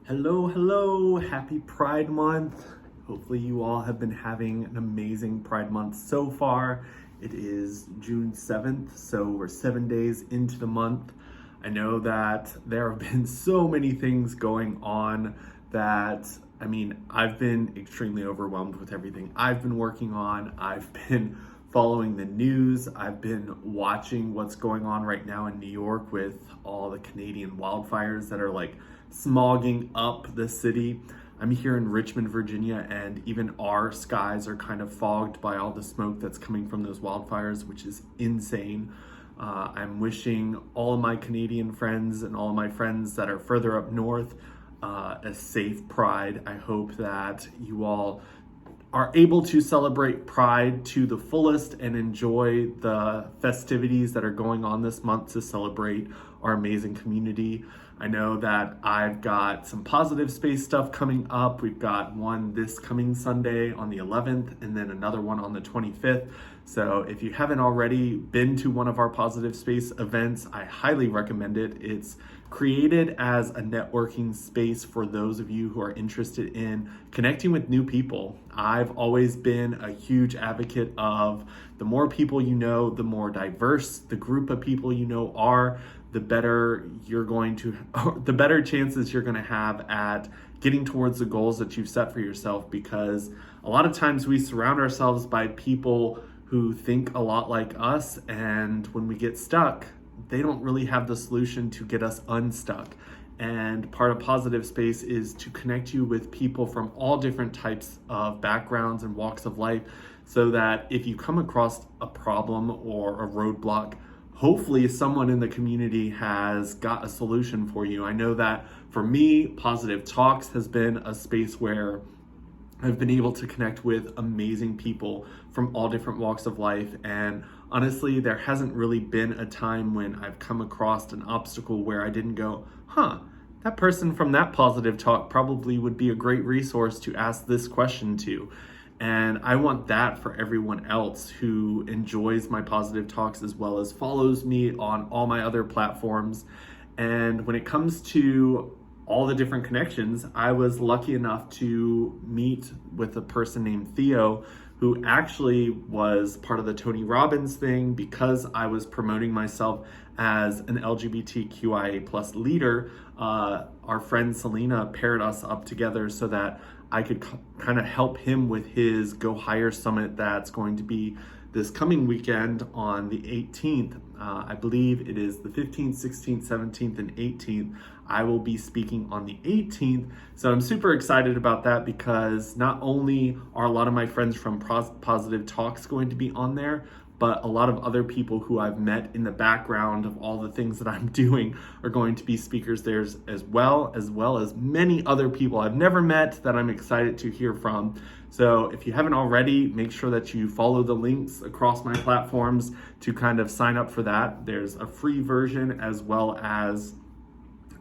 Hello, hello, happy Pride Month. Hopefully, you all have been having an amazing Pride Month so far. It is June 7th, so we're 7 days into the month. I know that there have been so many things going on that, I've been extremely overwhelmed with everything I've been working on. I've been following the news. I've been watching what's going on right now in New York with all the Canadian wildfires that are like smogging up the city. I'm here in Richmond, Virginia, and even our skies are kind of fogged by all the smoke that's coming from those wildfires, which is insane. I'm wishing all of my Canadian friends and all of my friends that are further up north a safe Pride. I hope that you all are able to celebrate Pride to the fullest and enjoy the festivities that are going on this month to celebrate our amazing community. I know that I've got some positive space stuff coming up. We've got one this coming Sunday on the 11th and then another one on the 25th. So if you haven't already been to one of our positive space events, I highly recommend it. It's created as a networking space for those of you who are interested in connecting with new people. I've always been a huge advocate of the more people you know, the more diverse the group of people you know are, the better the better chances you're going to have at getting towards the goals that you've set for yourself, because a lot of times we surround ourselves by people who think a lot like us, and when we get stuck, they don't really have the solution to get us unstuck. And part of Positive Space is to connect you with people from all different types of backgrounds and walks of life, so that if you come across a problem or a roadblock, hopefully someone in the community has got a solution for you. I know that for me, Positive Talks has been a space where I've been able to connect with amazing people from all different walks of life. And honestly, there hasn't really been a time when I've come across an obstacle where I didn't go, that person from that Positive Talk probably would be a great resource to ask this question to. And I want that for everyone else who enjoys my Positive Talks as well as follows me on all my other platforms. And when it comes to all the different connections, I was lucky enough to meet with a person named Theo, who actually was part of the Tony Robbins thing because I was promoting myself as an LGBTQIA plus leader. Our friend Selena paired us up together so that I could kind of help him with his Go Higher Summit that's going to be this coming weekend on the 18th. I believe it is the 15th, 16th, 17th, and 18th. I will be speaking on the 18th. So I'm super excited about that, because not only are a lot of my friends from Positive Talks going to be on there, but a lot of other people who I've met in the background of all the things that I'm doing are going to be speakers there as well as many other people I've never met that I'm excited to hear from. So if you haven't already, make sure that you follow the links across my platforms to kind of sign up for that. There's a free version as well as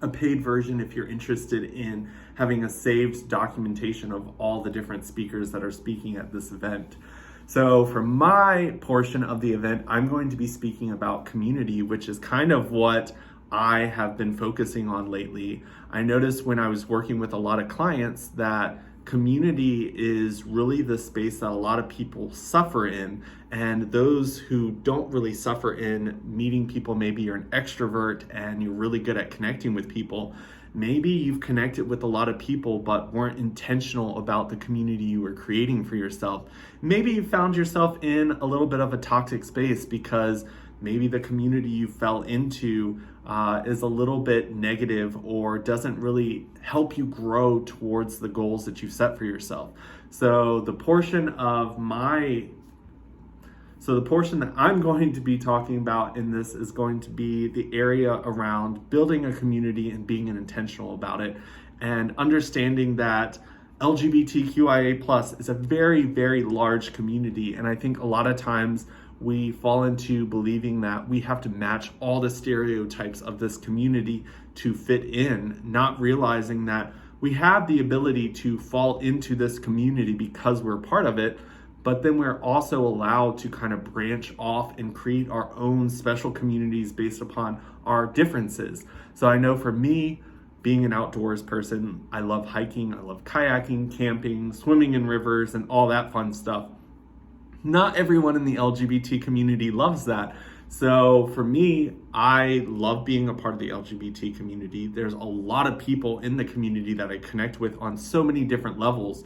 a paid version if you're interested in having a saved documentation of all the different speakers that are speaking at this event. So for my portion of the event, I'm going to be speaking about community, which is kind of what I have been focusing on lately. I noticed when I was working with a lot of clients that community is really the space that a lot of people suffer in. And those who don't really suffer in meeting people, maybe you're an extrovert and you're really good at connecting with people. Maybe you've connected with a lot of people but weren't intentional about the community you were creating for yourself. Maybe you found yourself in a little bit of a toxic space because maybe the community you fell into is a little bit negative or doesn't really help you grow towards the goals that you've set for yourself. So the portion that I'm going to be talking about in this is going to be the area around building a community and being intentional about it, and understanding that LGBTQIA plus is a very, very large community. And I think a lot of times we fall into believing that we have to match all the stereotypes of this community to fit in, not realizing that we have the ability to fall into this community because we're part of it, but then we're also allowed to kind of branch off and create our own special communities based upon our differences. So I know for me, being an outdoors person, I love hiking, I love kayaking, camping, swimming in rivers, and all that fun stuff. Not everyone in the LGBT community loves that. So for me, I love being a part of the LGBT community. There's a lot of people in the community that I connect with on so many different levels,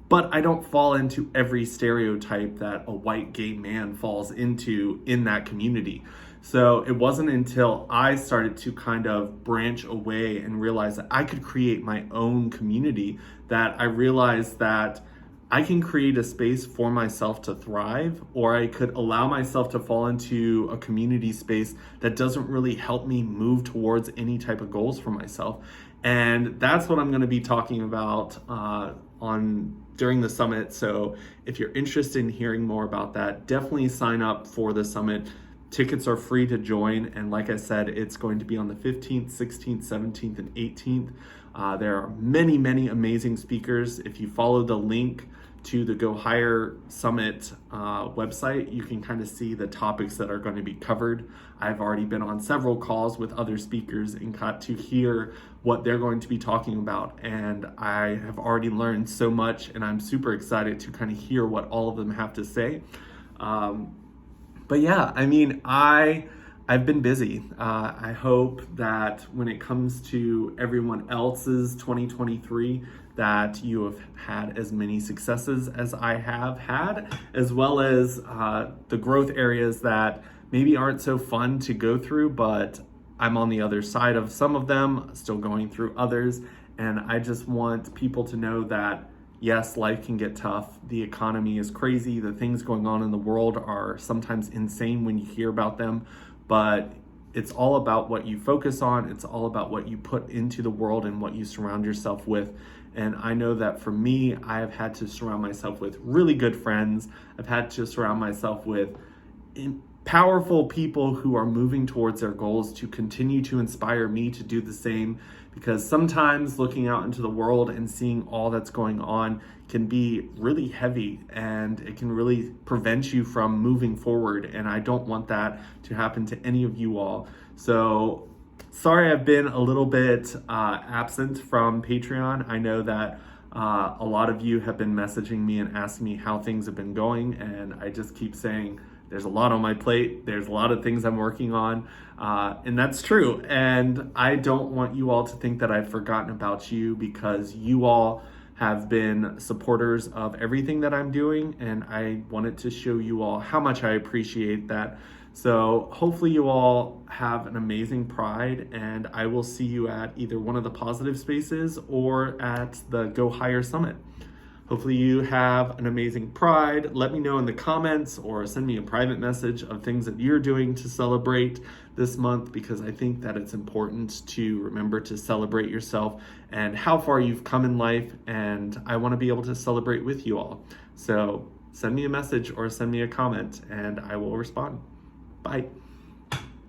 but I don't fall into every stereotype that a white gay man falls into in that community. So it wasn't until I started to kind of branch away and realize that I could create my own community that I realized that I can create a space for myself to thrive, or I could allow myself to fall into a community space that doesn't really help me move towards any type of goals for myself. And that's what I'm going to be talking about during the summit. So if you're interested in hearing more about that, definitely sign up for the summit. Tickets are free to join, and like I said, it's going to be on the 15th, 16th, 17th, and 18th. There are many, many amazing speakers. If you follow the link to the Go Higher Summit website, you can kind of see the topics that are going to be covered. I've already been on several calls with other speakers and got to hear what they're going to be talking about. And I have already learned so much, and I'm super excited to kind of hear what all of them have to say. But yeah, I mean, I've been busy. I hope that when it comes to everyone else's 2023, that you have had as many successes as I have had, as well as the growth areas that maybe aren't so fun to go through, but I'm on the other side of some of them, still going through others. And I just want people to know that yes, life can get tough. The economy is crazy. The things going on in the world are sometimes insane when you hear about them, but it's all about what you focus on. It's all about what you put into the world and what you surround yourself with. And I know that for me, I have had to surround myself with really good friends. I've had to surround myself with powerful people who are moving towards their goals to continue to inspire me to do the same. Because sometimes looking out into the world and seeing all that's going on can be really heavy, and it can really prevent you from moving forward. And I don't want that to happen to any of you all. So sorry I've been a little bit absent from Patreon. I know that a lot of you have been messaging me and asking me how things have been going, and I just keep saying there's a lot on my plate. There's a lot of things I'm working on, and that's true. And I don't want you all to think that I've forgotten about you, because you all have been supporters of everything that I'm doing, and I wanted to show you all how much I appreciate that. So hopefully you all have an amazing Pride, and I will see you at either one of the positive spaces or at the Go Higher Summit. Hopefully you have an amazing Pride. Let me know in the comments or send me a private message of things that you're doing to celebrate this month, because I think that it's important to remember to celebrate yourself and how far you've come in life, and I want to be able to celebrate with you all. So send me a message or send me a comment and I will respond. Bye.